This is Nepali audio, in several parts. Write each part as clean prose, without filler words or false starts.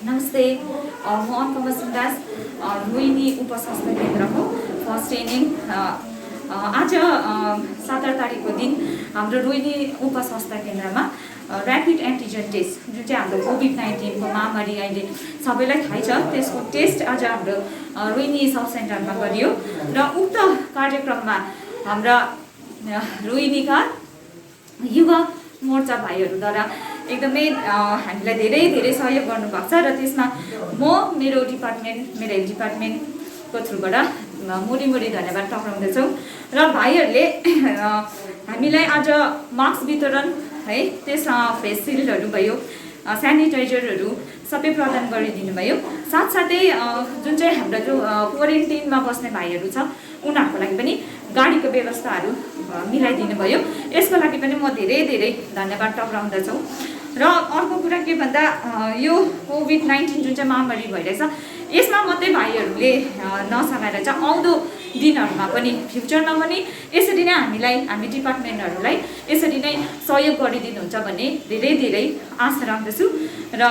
नमस्ते, म अनुपमा सुन्दास, रोहिणी उपस्वास्थ्य केन्द्रको फर्स्ट ट्रेनिङ। आज 7 तारिकको दिन हाम्रो रोहिणी उपस्वास्थ्य केन्द्रमा ऱ्यापिड एन्टिजन टेस्ट, जुन चाहिँ हाम्रो कोभिड-19 को महामारी अहिले सबैलाई थाहै छ, त्यसको टेस्ट आज हाम्रो रोहिणी सब सेन्टरमा गरियो। र उक्त कार्यक्रममा हाम्रा रोहिणीका युवा मोर्चा भाइहरूद्वारा एकदमै हामीलाई धेरै सहयोग गर्नुभएको छ। र त्यसमा म मेरो डिपार्टमेन्ट, मेरो हेल्थ डिपार्टमेन्टको थ्रुबाट मुरी धन्यवाद टक्राउँदछु। र भाइहरूले हामीलाई आज मास्क वितरण है, त्यसमा फेस सिल्डहरू भयो, सेनिटाइजरहरू सबै प्रदान गरिदिनु भयो। साथसाथै जुन चाहिँ हाम्रो जो क्वारेन्टिनमा बस्ने भाइहरू छ उनीहरूको लागि पनि गाडीको व्यवस्थाहरू मिलाइदिनु भयो। यसको लागि पनि म धेरै धन्यवाद टक्राउँदछु। र अर्को कुरा के भन्दा यो कोभिड-19 जुन चाहिँ महामारी भइरहेछ, यसमा मात्रै भाइहरूले नसगाएर चाहिँ आउँदो दिनहरूमा पनि, फ्युचरमा पनि यसरी नै हामी डिपार्टमेन्टहरूलाई यसरी नै सहयोग गरिदिनुहुन्छ भन्ने धेरै आशा राख्दछु। र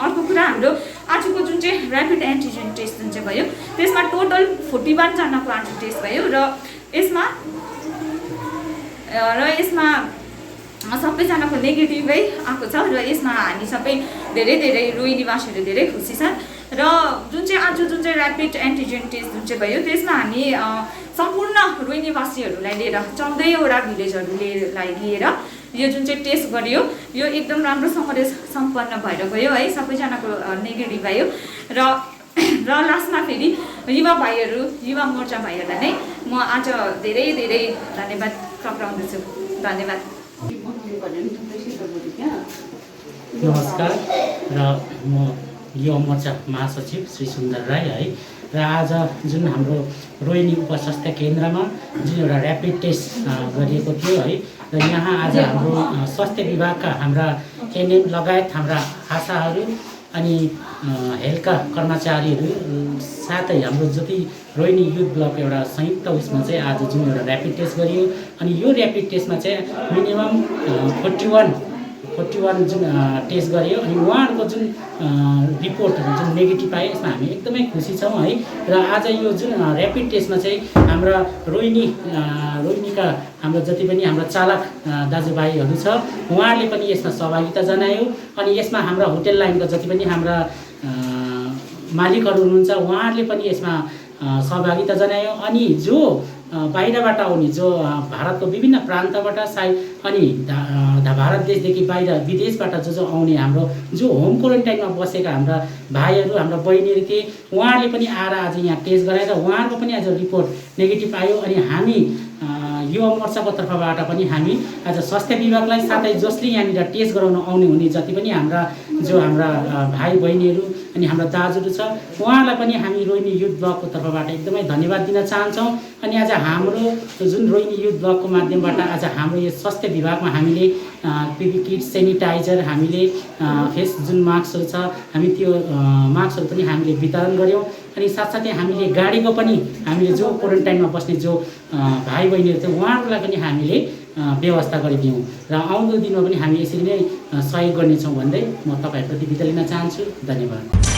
अर्को कुरा, हाम्रो आजको जुन चाहिँ ऱ्यापिड एन्टिजन टेस्ट जुन चाहिँ भयो, त्यसमा टोटल 41 जनाको आज टेस्ट भयो। र यसमा सबैजनाको नेगेटिभै आएको छ। र यसमा हामी सबै धेरै रोहिणीवासीहरू धेरै खुसी छन्। र जुन चाहिँ ऱ्यापिड एन्टिजन टेस्ट जुन चाहिँ भयो, त्यसमा हामी सम्पूर्ण रोहिणीवासीहरूलाई लिएर 14वटा भिलेजहरूलाई लिएर यो जुन चाहिँ टेस्ट गरियो, यो एकदम राम्रोसँगले सम्पन्न भएर गयो है। सबैजनाको नेगेटिभ आयो। र लास्टमा फेरि युवा मोर्चा भाइहरूलाई नै म आज धेरै धन्यवाद टक्राउँदछु। धन्यवाद। नमस्कार, र म युवा मोर्चा महासचिव श्री सुन्दर राई है। र आज जुन हाम्रो रोहिणी उपस्वास्थ्य केन्द्रमा जुन एउटा ऱ्यापिड टेस्ट गरिएको थियो है, र यहाँ आज हाम्रो स्वास्थ्य विभागका हाम्रा एनएम लगायत हाम्रा आशाहरू अनि हेल्थका कर्मचारीहरू साथै हाम्रो जति रोहिणी युथ ब्लक एउटा संयुक्त उसमा चाहिँ आज जुन एउटा ऱ्यापिड टेस्ट गरियो। अनि यो ऱ्यापिड टेस्टमा चाहिँ मिनिमम 41 जुन टेस्ट गरियो। अनि उहाँहरूको जुन रिपोर्ट जुन नेगेटिभ आयो, यसमा हामी एकदमै खुसी छौँ है। र आज यो जुन ऱ्यापिड टेस्टमा चाहिँ हाम्रा रोहिणीका हाम्रो जति पनि हाम्रा चालक दाजुभाइहरू छ, उहाँहरूले पनि यसमा सहभागिता जनायो। अनि यसमा हाम्रा होटेल लाइनका जति पनि हाम्रा मालिकहरू हुनुहुन्छ, उहाँहरूले पनि यसमा सहभागिता जनायो। अनि जो बाहिरबाट आउने, जो भारतको विभिन्न प्रान्तबाट अनि भारत देशदेखि बाहिर विदेशबाट जो आउने हाम्रो जो होम क्वारेन्टाइनमा बसेका हाम्रा भाइहरू, हाम्रा बहिनीहरू थिए, उहाँहरूले पनि आएर आज यहाँ टेस्ट गराएर उहाँहरूको पनि आज रिपोर्ट नेगेटिभ आयो। अनि हामी युवा मोर्चाको तर्फबाट पनि हामी आज स्वास्थ्य विभागलाई, साथै जसले यहाँनिर टेस्ट गराउन आउने हुने जति पनि हाम्रा भाइ बहिनीहरू अनि हाम्रा दाजुहरू छ, उहाँहरूलाई पनि हामी रोहिणी युथ ब्लकको तर्फबाट एकदमै धन्यवाद दिन चाहन्छौँ। अनि आज हाम्रो जुन रोहिणी युथ ब्लकको माध्यमबाट आज हाम्रो यो स्वास्थ्य विभागमा हामीले पिपी किट, सेनिटाइजर, हामीले फेस जुन मास्कहरू छ, हामी त्यो मास्कहरू पनि हामीले वितरण गऱ्यौँ। अनि साथसाथै हामीले गाडीको पनि हामीले जो क्वारेन्टाइनमा बस्ने जो भाइ बहिनीहरू थियो, उहाँहरूलाई पनि हामीले व्यवस्था गरिदियौँ। र आउँदो दिनमा पनि हामी यसरी नै सहयोग गर्नेछौँ भन्दै म तपाईँहरूप्रति बिदा लिन चाहन्छु। धन्यवाद।